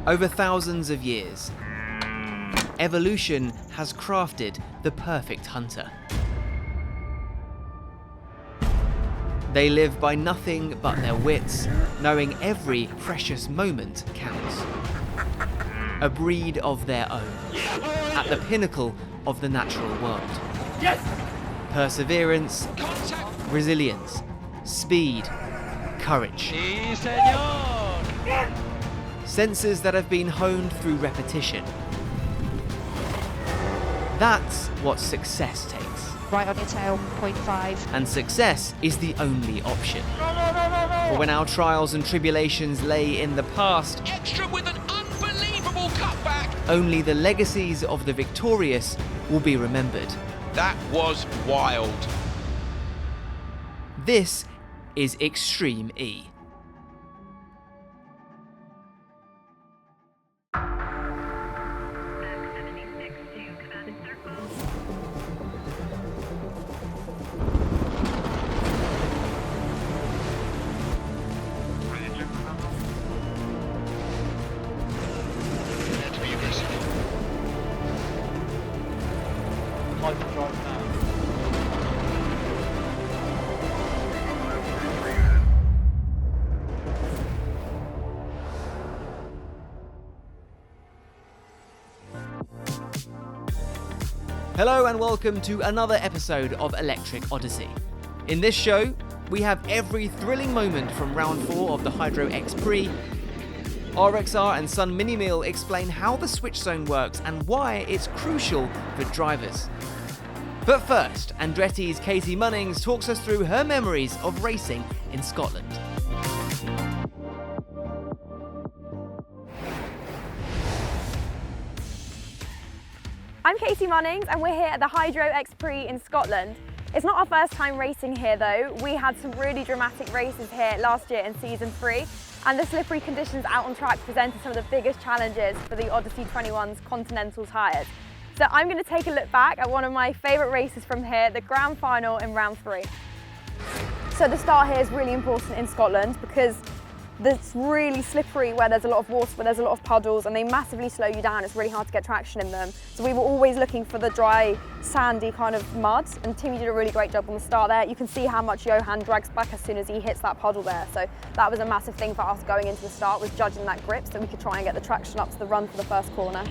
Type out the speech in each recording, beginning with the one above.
Over thousands of years, evolution has crafted the perfect hunter. They live by nothing but their wits, knowing every precious moment counts. A breed of their own, at the pinnacle of the natural world. Yes! Perseverance, resilience, speed, courage. Sí, señor! Senses that have been honed through repetition. That's what success takes. Right on your tail, 0.5. And success is the only option. For when our trials and tribulations lay in the past, Extra with an unbelievable cutback! only the legacies of the victorious will be remembered. That was wild. This is Extreme E. Hello and welcome to another episode of Electric Odyssey. In this show, we have every thrilling moment from round 4 of the Hydro X-Prix. RxR and Sun Minimeal explain how the switch zone works and why it's crucial for drivers. But first, Andretti's Catie Munnings talks us through her memories of racing in Scotland. I'm Catie Munnings and we're here at the Hydro X-Prix in Scotland. It's not our first time racing here though. We had some really dramatic races here last year in season 3 and the slippery conditions out on track presented some of the biggest challenges for the Odyssey 21's Continental tyres. So I'm going to take a look back at one of my favourite races from here, the grand final in round 3. So the start here is really important in Scotland because it's really slippery where there's a lot of water, where there's a lot of puddles, and they massively slow you down. It's really hard to get traction in them. So we were always looking for the dry, sandy kind of mud, and Timmy did a really great job on the start there. You can see how much Johan drags back as soon as he hits that puddle there. So that was a massive thing for us going into the start, was judging that grip so we could try and get the traction up to the run for the first corner.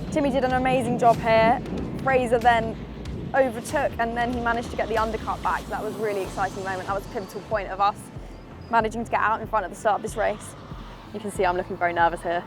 Timmy did an amazing job here. Fraser then overtook, and then he managed to get the undercut back. So that was a really exciting moment. That was a pivotal point of us managing to get out in front at the start of this race. You can see I'm looking very nervous here.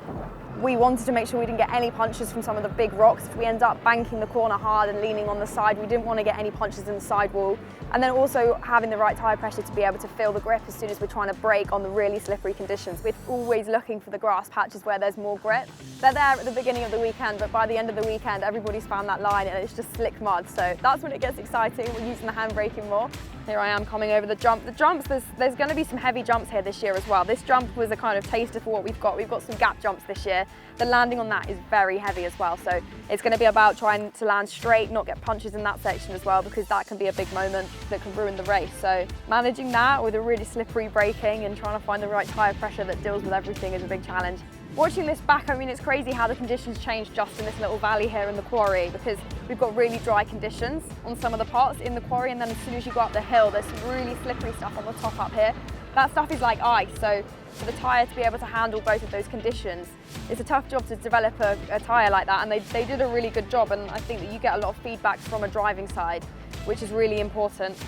We wanted to make sure we didn't get any punches from some of the big rocks. If we end up banking the corner hard and leaning on the side, we didn't want to get any punches in the sidewall. And then also having the right tyre pressure to be able to feel the grip as soon as we're trying to brake on the really slippery conditions. We're always looking for the grass patches where there's more grip. They're there at the beginning of the weekend, but by the end of the weekend, everybody's found that line and it's just slick mud. So that's when it gets exciting. We're using the handbraking more. Here I am coming over the jump. The jumps, there's going to be some heavy jumps here this year as well. This jump was a kind of taster for what we've got. We've got some gap jumps this year. The landing on that is very heavy as well. So it's going to be about trying to land straight, not get punches in that section as well, because that can be a big moment that can ruin the race. So managing that with a really slippery braking and trying to find the right tyre pressure that deals with everything is a big challenge. Watching this back, I mean, it's crazy how the conditions changed just in this little valley here in the quarry, because we've got really dry conditions on some of the parts in the quarry, and then as soon as you go up the hill, there's some really slippery stuff on the top up here. That stuff is like ice, so for the tyre to be able to handle both of those conditions, it's a tough job to develop a tyre like that, and they did a really good job, and I think that you get a lot of feedback from a driving side, which is really important.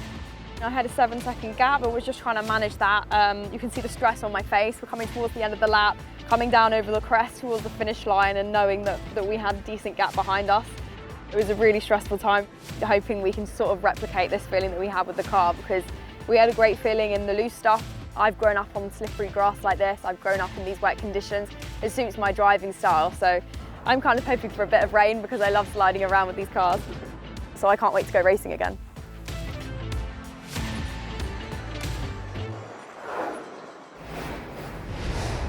I had a 7-second gap, but was just trying to manage that. You can see the stress on my face. We're coming towards the end of the lap, coming down over the crest towards the finish line and knowing that we had a decent gap behind us. It was a really stressful time, hoping we can sort of replicate this feeling that we had with the car, because we had a great feeling in the loose stuff. I've grown up on slippery grass like this. I've grown up in these wet conditions. It suits my driving style. So I'm kind of hoping for a bit of rain because I love sliding around with these cars. So I can't wait to go racing again.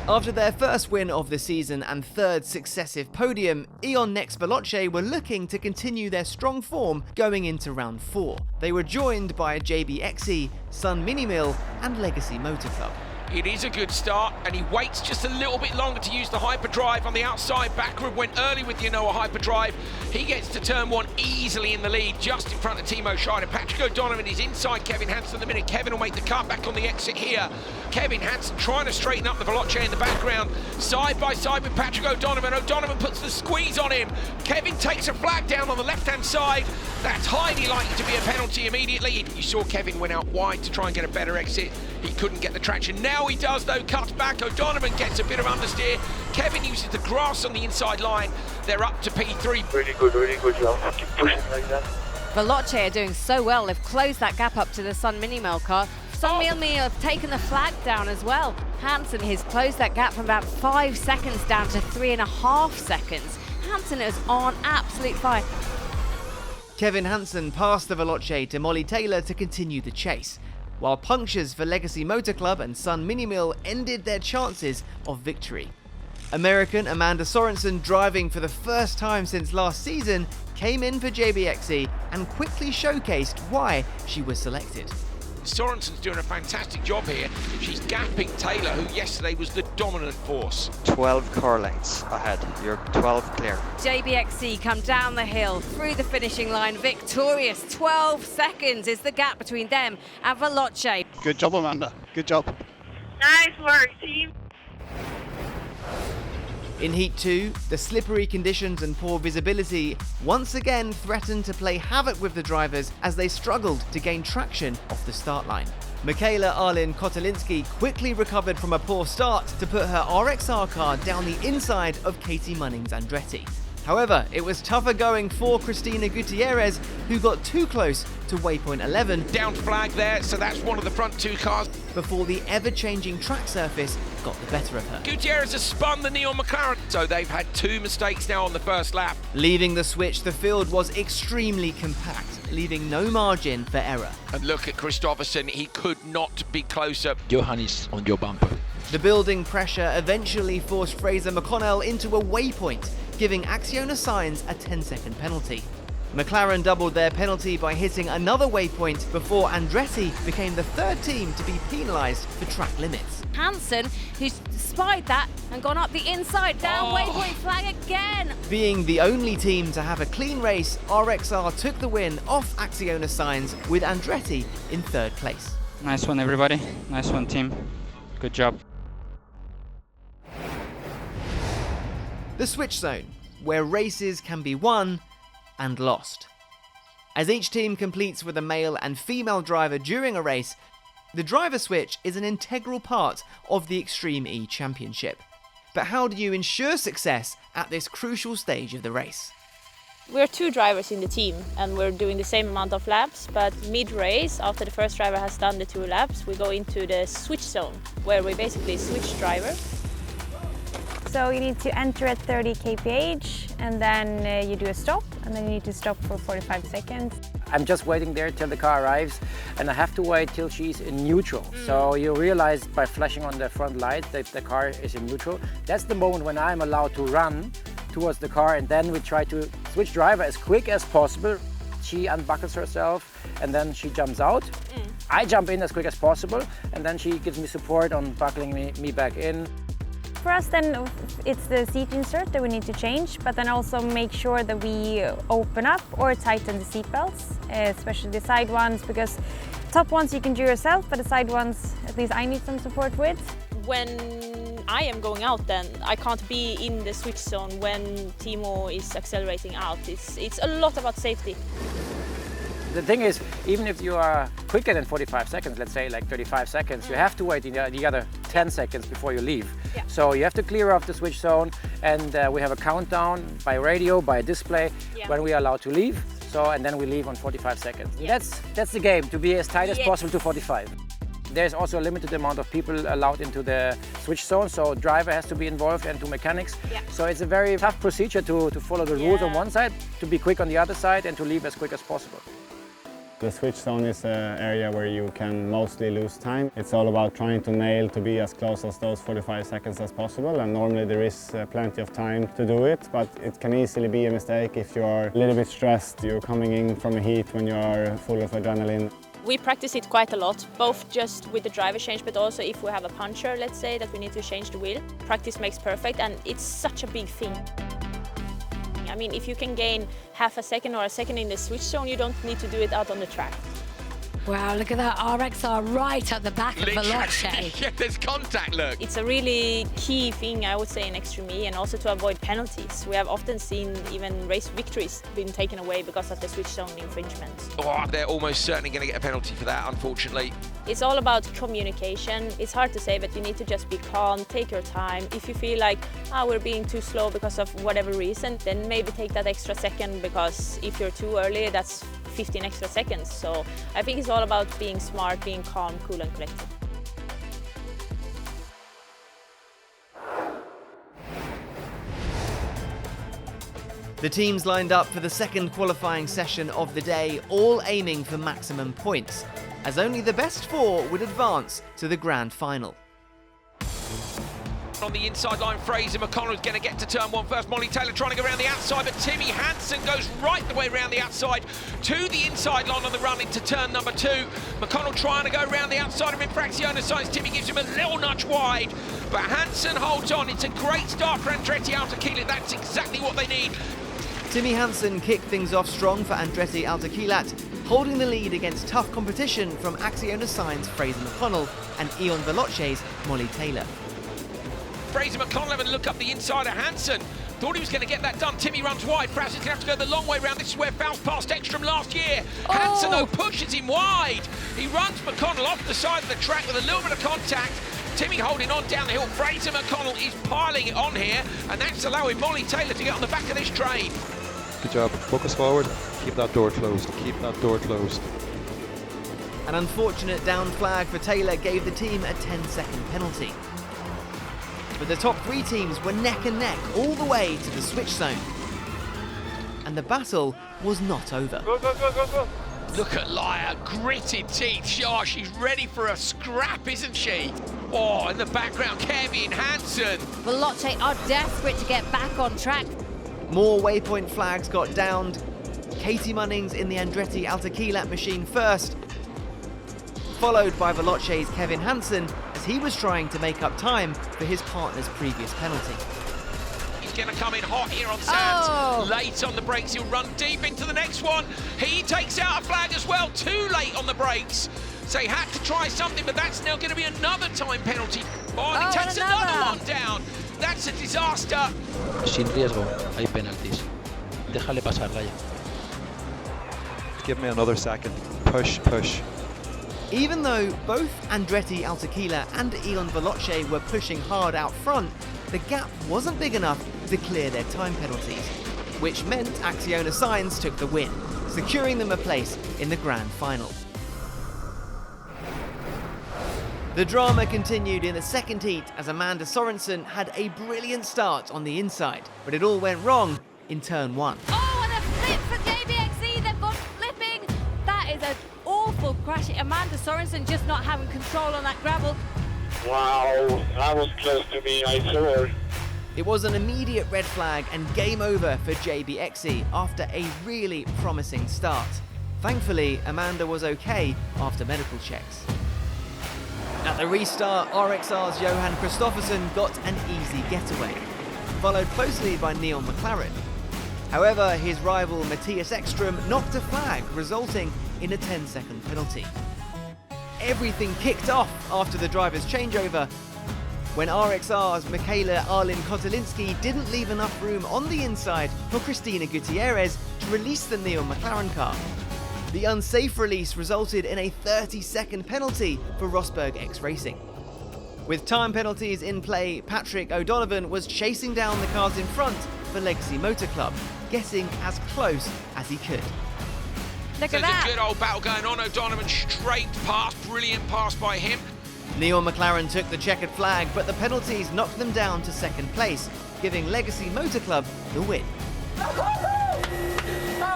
After their first win of the season and third successive podium, Eon Next Veloce were looking to continue their strong form going into round 4. They were joined by JBXE, Sun Minimeal and Legacy Motor Club. It is a good start, and he waits just a little bit longer to use the hyperdrive on the outside. Backward went early with the Genoa hyperdrive. He gets to turn one easily in the lead, just in front of Timo Scheider. Patrick O'Donovan is inside Kevin Hansen at the minute. Kevin will make the cut back on the exit here. Kevin Hansen trying to straighten up the Veloce in the background, side by side with Patrick O'Donovan. O'Donovan puts the squeeze on him. Kevin takes a flag down on the left-hand side. That's highly likely to be a penalty immediately. You saw Kevin went out wide to try and get a better exit. He couldn't get the traction. Now he does, though, cuts back. O'Donovan gets a bit of understeer. Kevin uses the grass on the inside line. They're up to P3. Really good job. Keep pushing like that. Veloce are doing so well. They've closed that gap up to the Sun Minimeal car. Sun Minimeal have taken the flag down as well. Hansen has closed that gap from about 5 seconds down to 3.5 seconds. Hansen is on absolute fire. Kevin Hansen passed the Veloce to Molly Taylor to continue the chase, while punctures for Legacy Motor Club and Sun Minimeal ended their chances of victory. American Amanda Sorensen, driving for the first time since last season, came in for JBXE and quickly showcased why she was selected. Sorensen's doing a fantastic job here. She's gapping Taylor, who yesterday was the dominant force. 12 car lengths ahead. You're 12 clear. JBXE come down the hill, through the finishing line, victorious. 12 seconds is the gap between them and Veloce. Good job, Amanda. Good job. Nice work, team. In Heat 2, the slippery conditions and poor visibility once again threatened to play havoc with the drivers as they struggled to gain traction off the start line. Michaela Arlin Kotelinski quickly recovered from a poor start to put her RxR car down the inside of Catie Munnings Andretti. However, it was tougher going for Cristina Gutierrez, who got too close to waypoint 11. Down flag there, so that's one of the front two cars. Before the ever-changing track surface got the better of her. Gutierrez has spun the Neon McLaren, so they've had 2 mistakes now on the first lap. Leaving the switch, the field was extremely compact, leaving no margin for error. And look at Kristoffersen, he could not be closer. Johan is on your bumper. The building pressure eventually forced Fraser McConnell into a waypoint, giving Acciona Sainz a 10-second penalty. McLaren doubled their penalty by hitting another waypoint before Andretti became the third team to be penalised for track limits. Hansen, who's spied that and gone up the inside, down waypoint flag again. Being the only team to have a clean race, RxR took the win off Acciona Sainz with Andretti in third place. Nice one, everybody. Nice one, team. Good job. The switch zone, where races can be won and lost. As each team competes with a male and female driver during a race, the driver switch is an integral part of the Extreme E Championship. But how do you ensure success at this crucial stage of the race? We're 2 drivers in the team and we're doing the same amount of laps, but mid-race, after the first driver has done the 2 laps, we go into the switch zone, where we basically switch driver. So you need to enter at 30 kph and then you do a stop, and then you need to stop for 45 seconds. I'm just waiting there till the car arrives, and I have to wait till she's in neutral. So you realize by flashing on the front light that the car is in neutral. That's the moment when I'm allowed to run towards the car, and then we try to switch driver as quick as possible. She unbuckles herself and then she jumps out. I jump in as quick as possible, and then she gives me support on buckling me back in. For us then, it's the seat insert that we need to change, but then also make sure that we open up or tighten the seat belts, especially the side ones, because top ones you can do yourself, but the side ones, at least I need some support with. When I am going out, then I can't be in the switch zone when Timo is accelerating out. It's a lot about safety. The thing is, even if you are quicker than 45 seconds, let's say like 35 seconds, you have to wait the other 10 seconds before you leave. Yeah. So you have to clear off the switch zone, and we have a countdown by radio, by display, when we are allowed to leave. So, and then we leave on 45 seconds. Yeah. That's the game, to be as tight as possible to 45. There's also a limited amount of people allowed into the switch zone, so driver has to be involved and 2 mechanics. Yeah. So it's a very tough procedure to follow the rules on one side, to be quick on the other side, and to leave as quick as possible. The switch zone is an area where you can mostly lose time. It's all about trying to nail to be as close as those 45 seconds as possible, and normally there is plenty of time to do it, but it can easily be a mistake if you're a little bit stressed. You're coming in from a heat when you're full of adrenaline. We practice it quite a lot, both just with the driver change, but also if we have a puncture, let's say, that we need to change the wheel. Practice makes perfect, and it's such a big thing. I mean, if you can gain half a second or a second in the switch zone, you don't need to do it out on the track. Wow, look at that RxR right at the back of Veloce. Yeah, there's contact, look. It's a really key thing, I would say, in Extreme E, and also to avoid penalties. We have often seen even race victories being taken away because of the switch zone infringements. Oh, they're almost certainly going to get a penalty for that, unfortunately. It's all about communication. It's hard to say, but you need to just be calm, take your time. If you feel like, we're being too slow because of whatever reason, then maybe take that extra second, because if you're too early, that's 15 extra seconds. So I think it's all about being smart, being calm, cool and collected. The teams lined up for the second qualifying session of the day, all aiming for maximum points, as only the best 4 would advance to the grand final. On the inside line, Fraser McConnell is going to get to turn 1 first. Molly Taylor trying to go around the outside, but Timmy Hansen goes right the way around the outside to the inside line on the run into turn number 2. McConnell trying to go around the outside of him. Fraxiona signs Timmy gives him a little nudge wide, but Hansen holds on. It's a great start for Andretti Autokilat. That's exactly what they need. Timmy Hansen kicked things off strong for Andretti Autokilat, holding the lead against tough competition from Acciona Signs' Fraser McConnell and Eon Veloce's Molly Taylor. Fraser McConnell having a look up the inside of Hansen. Thought he was going to get that done. Timmy runs wide. Fraser's going to have to go the long way round. This is where Faust passed Ekstrom last year. Hansen, though, pushes him wide. He runs McConnell off the side of the track with a little bit of contact. Timmy holding on down the hill. Fraser McConnell is piling it on here, and that's allowing Molly Taylor to get on the back of this train. Good job. Focus forward. Keep that door closed. Keep that door closed. An unfortunate down flag for Taylor gave the team a 10-second penalty. But the top 3 teams were neck and neck all the way to the switch zone. And the battle was not over. Go, go, go, go, go. Look at Lyra, gritted teeth. Oh, she's ready for a scrap, isn't she? Oh, in the background, Kevin Hansen. Veloce are desperate to get back on track. More waypoint flags got downed. Catie Munnings in the Andretti Autokilat machine first, followed by Veloce's Kevin Hansen, as he was trying to make up time for his partner's previous penalty. He's going to come in hot here on Sands. Late on the brakes, he'll run deep into the next one. He takes out a flag as well, too late on the brakes. So he had to try something, but that's now going to be another time penalty. And he takes another one down. That's a disaster. Sin riesgo, hay penalties. Déjale pasar, Raya. Give me another second. Push, push. Even though both Andretti Autokilat and Eon Veloce were pushing hard out front, the gap wasn't big enough to clear their time penalties, which meant Acciona Signs took the win, securing them a place in the grand final. The drama continued in the second heat as Amanda Sorensen had a brilliant start on the inside, but it all went wrong in turn 1. Oh, and a flip for JBXE. They've gone flipping. That is an awful crash. Amanda Sorensen just not having control on that gravel. Wow, that was close to me, I saw her. It was an immediate red flag and game over for JBXE after a really promising start. Thankfully, Amanda was okay after medical checks. At the restart, RxR's Johan Kristoffersen got an easy getaway, followed closely by Neil McLaren. However, his rival Matthias Ekstrom knocked a flag, resulting in a 10-second penalty. Everything kicked off after the driver's changeover, when RxR's Michaela Arlin Kotelinski didn't leave enough room on the inside for Cristina Gutierrez to release the Neil McLaren car. The unsafe release resulted in a 30-second penalty for Rosberg X Racing. With time penalties in play, Patrick O'Donovan was chasing down the cars in front for Legacy Motor Club, getting as close as he could. Look at that. There's a good old battle going on. O'Donovan straight past, brilliant pass by him. Neil McLaren took the checkered flag, but the penalties knocked them down to second place, giving Legacy Motor Club the win. That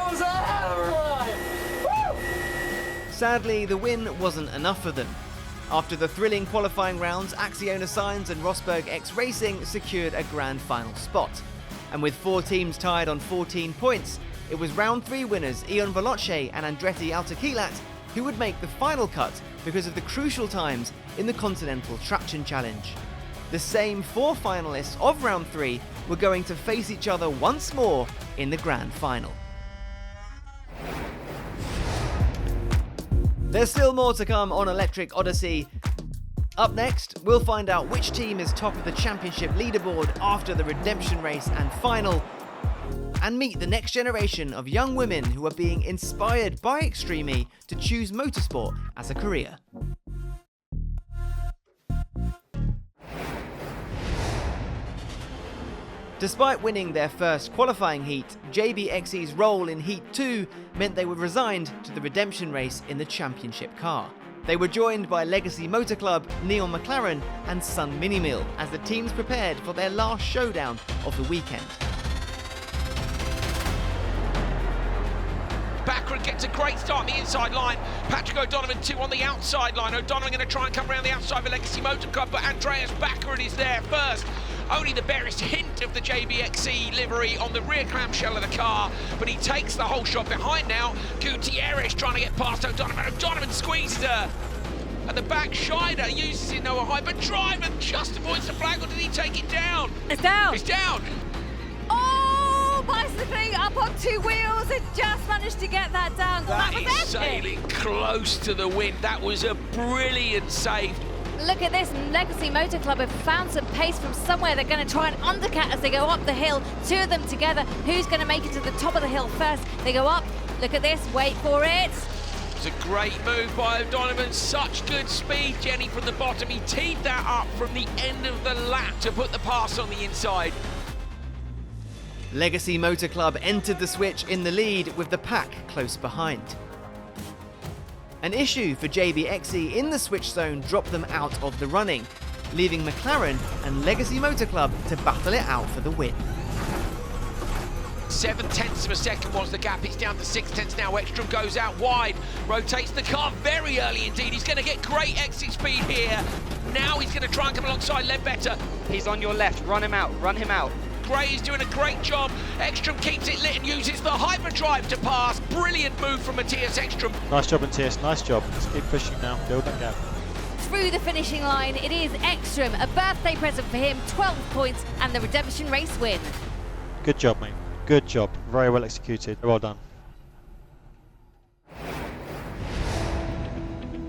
was a hell of a ride! Sadly, the win wasn't enough for them. After the thrilling qualifying rounds, Acciona Signs and Rosberg X Racing secured a grand final spot. And with 4 teams tied on 14 points, it was round 3 winners Eon Veloce and Andretti Autokilat who would make the final cut because of the crucial times in the Continental Traction Challenge. The same 4 finalists of round 3 were going to face each other once more in the grand final. There's still more to come on Electric Odyssey. Up next, we'll find out which team is top of the championship leaderboard after the redemption race and final, and meet the next generation of young women who are being inspired by Extreme to choose motorsport as a career. Despite winning their first qualifying heat, JBXE's role in Heat 2 meant they were resigned to the redemption race in the championship car. They were joined by Legacy Motor Club, Neil McLaren and Sun Minimeal as the teams prepared for their last showdown of the weekend. Backward gets a great start on the inside line. Patrick O'Donovan 2 on the outside line. O'Donovan going to try and come around the outside of Legacy Motor Club, but Andreas Backward is there first. Only the barest hint of the JBXE livery on the rear clamshell of the car, but he takes the whole shot behind now. Gutierrez trying to get past O'Donovan. O'Donovan squeezes her. At the back, Scheider uses his Noah hyperdrive and just avoids the flag, or did he take it down? It's down. It's down. Oh, bicycling up on 2 wheels and just managed to get that down. That was is epic. sailing close to the wind. That was a brilliant save. Look at this, Legacy Motor Club have found some pace from somewhere. They're going to try and undercut as they go up the hill. 2 of them together. Who's going to make it to the top of the hill first? They go up. Look at this. Wait for it. It's a great move by O'Donovan. Such good speed, Jenny, from the bottom. He teed that up from the end of the lap to put the pass on the inside. Legacy Motor Club entered the switch in the lead with the pack close behind. An issue for JBXE in the switch zone dropped them out of the running, leaving McLaren and Legacy Motor Club to battle it out for the win. 0.7 of a second was the gap. It's down to 0.6 now. Ekstrom goes out wide, rotates the car very early indeed. He's going to get great exit speed here. Now he's going to try and come alongside Ledbetter. He's on your left. Run him out. Run him out. Gray is doing a great job. Ekstrom keeps it lit and uses the hyperdrive to pass. Brilliant move from Matthias Ekstrom. Nice job, Matthias. Nice job. Let's keep pushing now. Build that gap. Through the finishing line, it is Ekstrom. A birthday present for him, 12 points and the redemption race win. Good job, mate. Good job. Very well executed. Well done.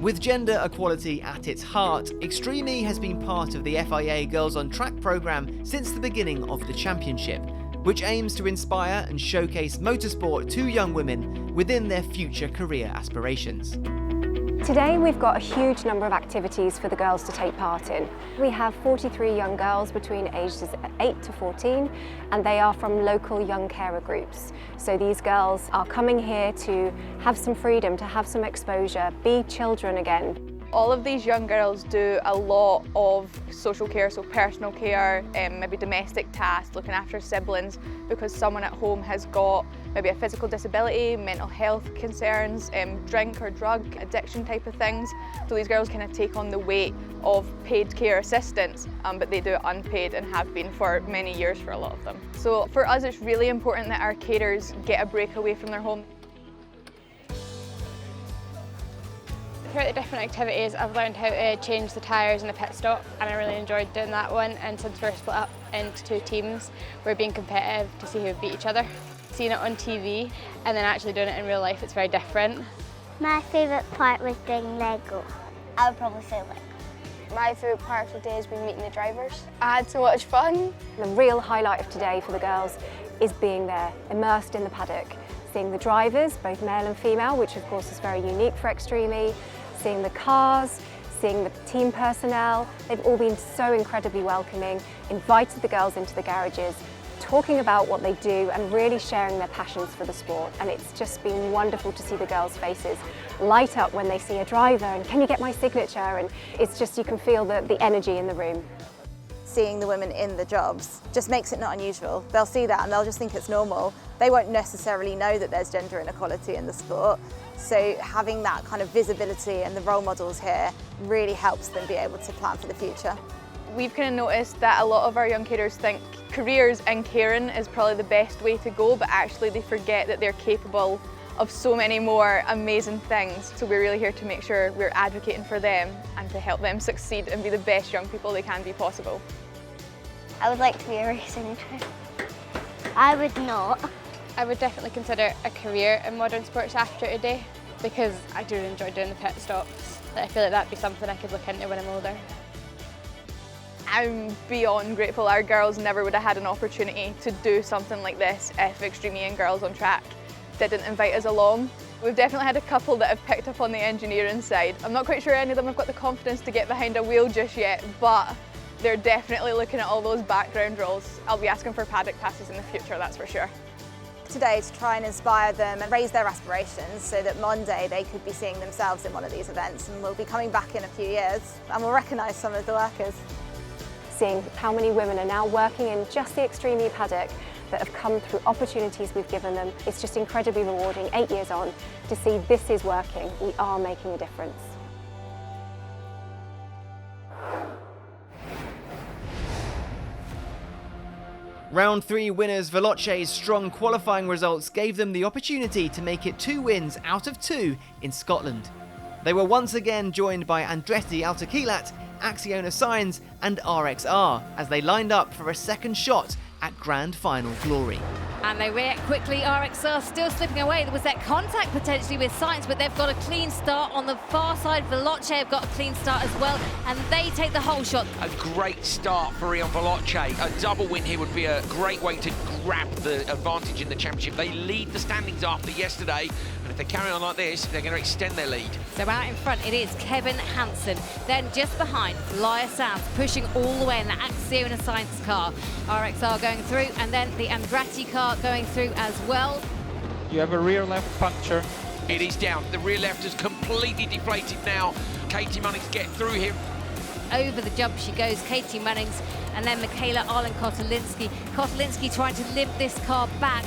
With gender equality at its heart, Extreme has been part of the FIA Girls on Track programme since the beginning of the championship, which aims to inspire and showcase motorsport to young women within their future career aspirations. Today we've got a huge number of activities for the girls to take part in. We have 43 young girls between ages 8 to 14 and they are from local young carer groups. So these girls are coming here to have some freedom, to have some exposure, be children again. All of these young girls do a lot of social care, so personal care, maybe domestic tasks, looking after siblings, because someone at home has got maybe a physical disability, mental health concerns, drink or drug addiction type of things. So these girls kind of take on the weight of paid care assistance, but they do it unpaid and have been for many years for a lot of them. So for us it's really important that our carers get a break away from their home. Throughout the different activities, I've learned how to change the tyres in the pit stop, and I really enjoyed doing that one. And since we're split up into 2 teams, we're being competitive to see who would beat each other. Seeing it on TV and then actually doing it in real life, it's very different. My favourite part was doing Lego. I would probably say Lego. My favourite part of the day has been meeting the drivers. I had so much fun. The real highlight of today for the girls is being there, immersed in the paddock, seeing the drivers, both male and female, which of course is very unique for Extreme, seeing the cars, seeing the team personnel. They've all been so incredibly welcoming, invited the girls into the garages, talking about what they do and really sharing their passions for the sport. And it's just been wonderful to see the girls' faces light up when they see a driver and can you get my signature? And it's just, you can feel the energy in the room. Seeing the women in the jobs just makes it not unusual. They'll see that and they'll just think it's normal. They won't necessarily know that there's gender inequality in the sport. So having that kind of visibility and the role models here really helps them be able to plan for the future. We've kind of noticed that a lot of our young carers think careers in caring is probably the best way to go, but actually they forget that they're capable of so many more amazing things. So we're really here to make sure we're advocating for them and to help them succeed and be the best young people they can be possible. I would like to be a racing driver. I would not. I would definitely consider a career in modern sports after today because I do enjoy doing the pit stops. I feel like that'd be something I could look into when I'm older. I'm beyond grateful. Our girls never would have had an opportunity to do something like this if Extreme E and Girls on Track didn't invite us along. We've definitely had a couple that have picked up on the engineering side. I'm not quite sure any of them have got the confidence to get behind a wheel just yet, but they're definitely looking at all those background roles. I'll be asking for paddock passes in the future, that's for sure. Today to try and inspire them and raise their aspirations so that Monday they could be seeing themselves in one of these events, and we'll be coming back in a few years and we'll recognise some of the workers. Seeing how many women are now working in just the Extreme E paddock that have come through opportunities we've given them, it's just incredibly rewarding 8 years on to see this is working, we are making a difference. Round 3 winners Veloce's strong qualifying results gave them the opportunity to make it 2 wins out of 2 in Scotland. They were once again joined by Andretti Autokilat, Acciona Signs and RxR as they lined up for a second shot at Grand Final glory. And they react quickly. RxR still slipping away. There was that contact potentially with Sainz, but they've got a clean start on the far side. Veloce have got a clean start as well, and they take the whole shot. A great start for Ion Veloce. A double win here would be a great way to grab the advantage in the championship. They lead the standings after yesterday, and if they carry on like this, they're going to extend their lead. So out in front, it is Kevin Hansen. Then just behind, Laya Sands pushing all the way in the Acciona Science car. RxR going through, and then the Andretti car going through as well. You have a rear left puncture. It is down. The rear left is completely deflated now. Catie Munnings get through here. Over the jump she goes, Catie Munnings, and then Michaela Arlen-Kotelinski. Kotelinski trying to limp this car back.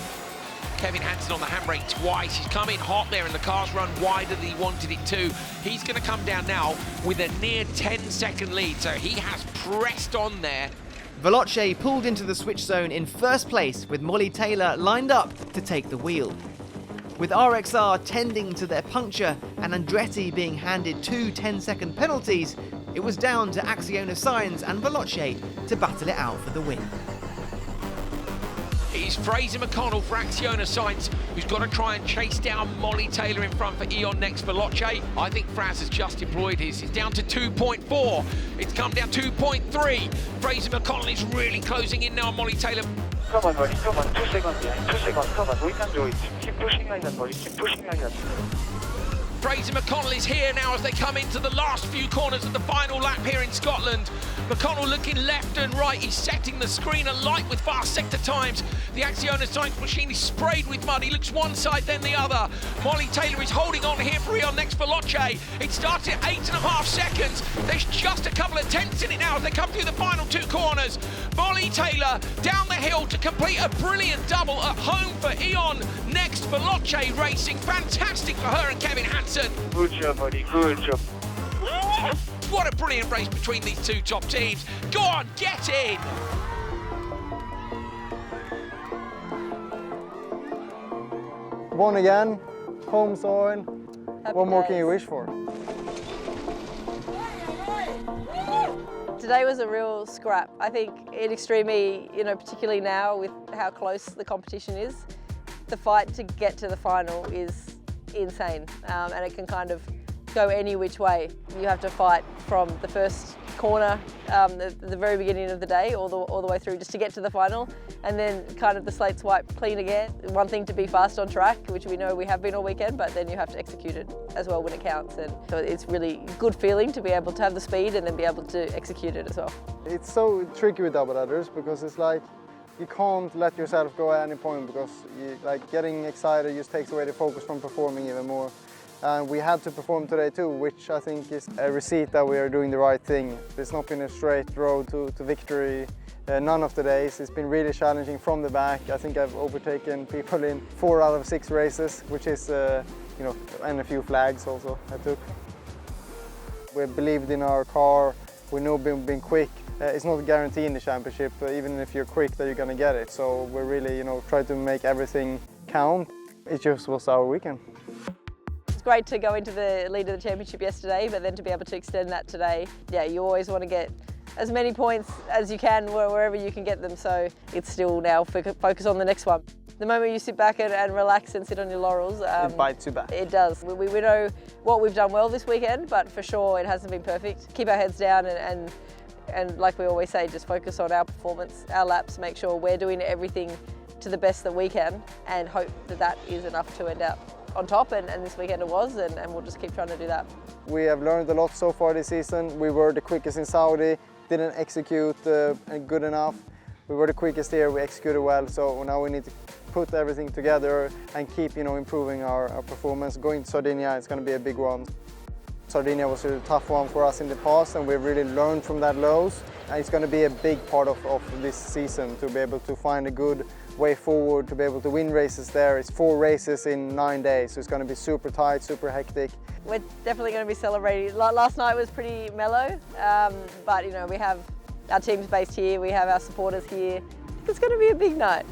Kevin Hansen on the handbrake twice. He's come in hot there and the car's run wider than he wanted it to. He's going to come down now with a near 10-second lead, so he has pressed on there. Veloce pulled into the switch zone in first place with Molly Taylor lined up to take the wheel. With RxR tending to their puncture and Andretti being handed 2 10-second penalties, it was down to Acciona Signs and Veloce to battle it out for the win. It's Fraser McConnell for Acciona Signs, who's got to try and chase down Molly Taylor in front for Eon next. Veloce, I think Fraz has just deployed his. It's down to 2.4. It's come down 2.3. Fraser McConnell is really closing in now on Molly Taylor. Come on, buddy, come on. 2 seconds behind. 2 seconds, come on. We can do it. Keep pushing like that, buddy. Keep pushing like that. Fraser McConnell is here now as they come into the last few corners of the final lap here in Scotland. McConnell looking left and right. He's setting the screen alight with fast sector times. The Acciona Science machine is sprayed with mud. He looks one side then the other. Molly Taylor is holding on here for Eon next Veloce. It starts at 8.5 seconds. There's just a couple of tenths in it now as they come through the final 2 corners. Molly Taylor down the hill to complete a brilliant double at home for Eon next Veloce Racing. Fantastic for her and Kevin Hansen. Good job, buddy. Good job. What a brilliant race between these 2 top teams. Go on, get in. Won again, home soil. What more can you wish for? Today was a real scrap. I think in Extreme E, particularly now with how close the competition is, the fight to get to the final is insane, and it can kind of go any which way. You have to fight from the first corner, the very beginning of the day, all the way through just to get to the final, and then kind of the slate's wiped clean again. One thing to be fast on track, which we know we have been all weekend, but then you have to execute it as well when it counts, and so it's really good feeling to be able to have the speed and then be able to execute it as well. It's so tricky with double headers because it's like you can't let yourself go at any point because getting excited just takes away the focus from performing even more. And we had to perform today too, which I think is a receipt that we are doing the right thing. It's not been a straight road to victory none of the days. It's been really challenging from the back. I think I've overtaken people in 4 out of 6 races, which is, and a few flags also I took. We believed in our car. We know being quick. It's not a guarantee in the championship, even if you're quick that you're going to get it. So we're really, try to make everything count. It just was our weekend. It's great to go into the lead of the championship yesterday, but then to be able to extend that today. Yeah, you always want to get as many points as you can wherever you can get them, so it's still now focus on the next one. The moment you sit back and relax and sit on your laurels, it bites you back. It does. We know what we've done well this weekend, but for sure it hasn't been perfect. Keep our heads down and like we always say, just focus on our performance, our laps, make sure we're doing everything to the best that we can and hope that that is enough to end up on top, and this weekend it was, and we'll just keep trying to do that. We have learned a lot so far this season. We were the quickest in Saudi, didn't execute good enough. We were the quickest here, we executed well, so now we need to put everything together and keep improving our performance. Going to Sardinia, it's going to be a big one. Sardinia was a tough one for us in the past, and we've really learned from that lows, and it's going to be a big part of this season to be able to find a good way forward, to be able to win races there. It's 4 races in 9 days, so it's going to be super tight, super hectic. We're definitely going to be celebrating. Last night was pretty mellow, but we have our teams based here, we have our supporters here. It's going to be a big night.